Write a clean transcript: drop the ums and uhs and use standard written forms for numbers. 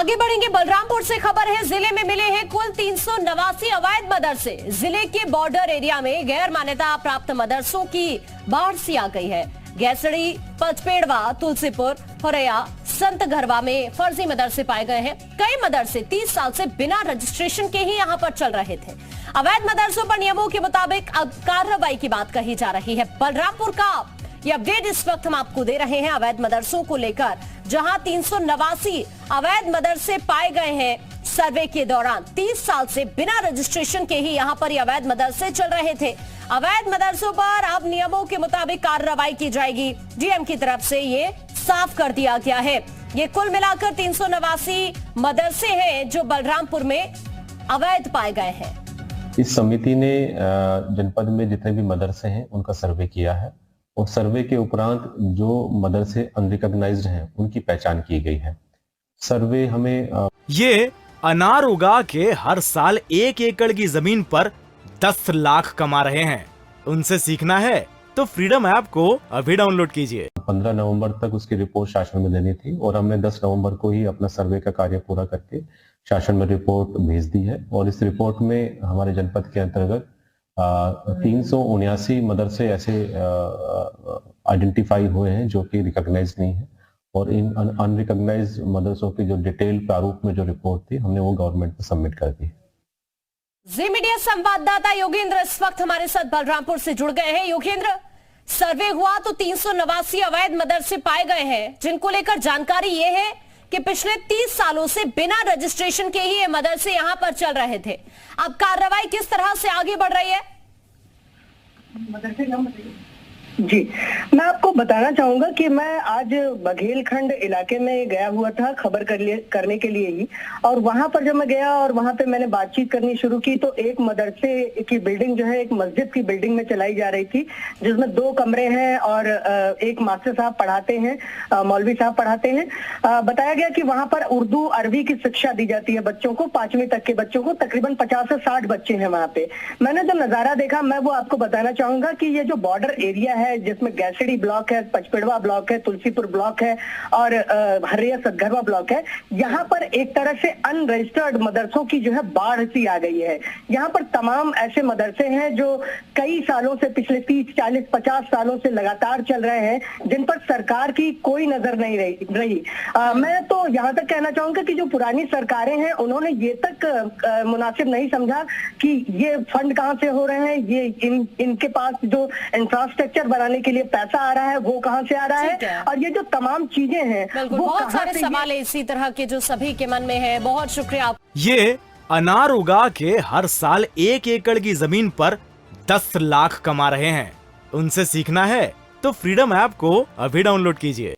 आगे बढ़ेंगे। बलरामपुर से खबर है, जिले में मिले हैं कुल 389 अवैध मदरसे। जिले के बॉर्डर एरिया में गैर मान्यता प्राप्त मदरसों की बाढ़ सी आ गई है। गैसड़ी, पचपेड़वा, तुलसीपुर, फरैया, संत घरवा में फर्जी मदरसे पाए गए हैं। कई मदरसे 30 साल से बिना रजिस्ट्रेशन के ही यहां पर चल रहे थे। अवैध मदरसों पर नियमों के मुताबिक अब कार्रवाई की बात कही जा रही है। बलरामपुर का ये अपडेट इस वक्त हम आपको दे रहे हैं अवैध मदरसों को लेकर, जहां 389 अवैध मदरसे पाए गए हैं। सर्वे के दौरान 30 साल से बिना रजिस्ट्रेशन के ही यहां पर ये अवैध मदरसे चल रहे थे। अवैध मदरसों पर अब नियमों के मुताबिक कार्रवाई की जाएगी। डीएम की तरफ से ये साफ कर दिया गया है। ये कुल मिलाकर 389 मदरसे हैं जो बलरामपुर में अवैध पाए गए हैं। इस समिति ने जनपद में जितने भी मदरसे हैं उनका सर्वे किया है और सर्वे के उपरांत जो मदरसे अनरिकॉग्नाइज्ड हैं उनकी पहचान की गई है। सर्वे हमें ये अनार उगा के हर साल 1 एकड़ की जमीन पर 10 लाख कमा रहे हैं। उनसे सीखना है तो फ्रीडम ऐप को अभी डाउनलोड कीजिए। 15 नवंबर तक उसकी रिपोर्ट शासन में देनी थी और हमने 10 नवंबर को ही अपना सर्वे का कार्य पूरा करके शासन में रिपोर्ट भेज दी है। और इस रिपोर्ट में हमारे जनपद के अंतर्गत 379 मदरसे ऐसे आइडेंटिफाई हुए हैं जो कि रिकॉग्नाइज नहीं है और इन अनरिकॉग्नाइज मदरसों की जो डिटेल प्रारूप में जो रिपोर्ट थी हमने वो गवर्नमेंट को सबमिट कर दी। जी मीडिया संवाददाता योगेंद्र इस वक्त हमारे साथ बलरामपुर से जुड़ गए हैं। योगेंद्र, सर्वे हुआ तो 389 अवैध मदरसे पाए गए हैं, जिनको लेकर जानकारी ये है कि पिछले 30 सालों से बिना रजिस्ट्रेशन के ही ये मदरसे यहां पर चल रहे थे। अब कार्रवाई किस तरह से आगे बढ़ रही है? जी, मैं आपको बताना चाहूंगा कि मैं आज बघेलखंड इलाके में गया हुआ था खबर करने के लिए ही, और वहां पर जब मैं गया और वहां पे मैंने बातचीत करनी शुरू की तो एक मदरसे की बिल्डिंग जो है एक मस्जिद की बिल्डिंग में चलाई जा रही थी, जिसमें 2 कमरे हैं और एक मास्टर साहब पढ़ाते हैं, मौलवी साहब पढ़ाते हैं। बताया गया कि वहां पर उर्दू अरबी की शिक्षा दी जाती है बच्चों को, 5वीं तक के बच्चों को। तकरीबन 50 से 60 बच्चे हैं वहां पे। मैंने जो नजारा देखा मैं वो आपको बताना चाहूंगा कि ये जो बॉर्डर एरिया है जिसमें गैसड़ी ब्लॉक है, पचपेड़वा ब्लॉक है, तुलसीपुर ब्लॉक है और हरिया सतघरवा ब्लॉक है, यहाँ पर एक तरह से अनरजिस्टर्ड मदरसों की जो है बाढ़ सी आ गई है। यहाँ पर तमाम ऐसे मदरसे हैं जो कई सालों से, पिछले 30, 40, 50 सालों से लगातार चल रहे हैं, जिन पर सरकार की कोई नजर नहीं रही। मैं तो यहाँ तक कहना चाहूंगा कि जो पुरानी सरकारें हैं उन्होंने ये तक मुनासिब नहीं समझा कि ये फंड कहाँ से हो रहे हैं, ये इनके पास जो इंफ्रास्ट्रक्चर बनाने के लिए पैसा आ रहा है वो कहां से आ रहा है, और ये जो तमाम चीजें हैं वो बहुत सारे सवाल है इसी तरह के जो सभी के मन में है। बहुत शुक्रिया। ये अनार उगा के हर साल 1 एकड़ की जमीन पर 10 लाख कमा रहे हैं। उनसे सीखना है तो फ्रीडम ऐप को अभी डाउनलोड कीजिए।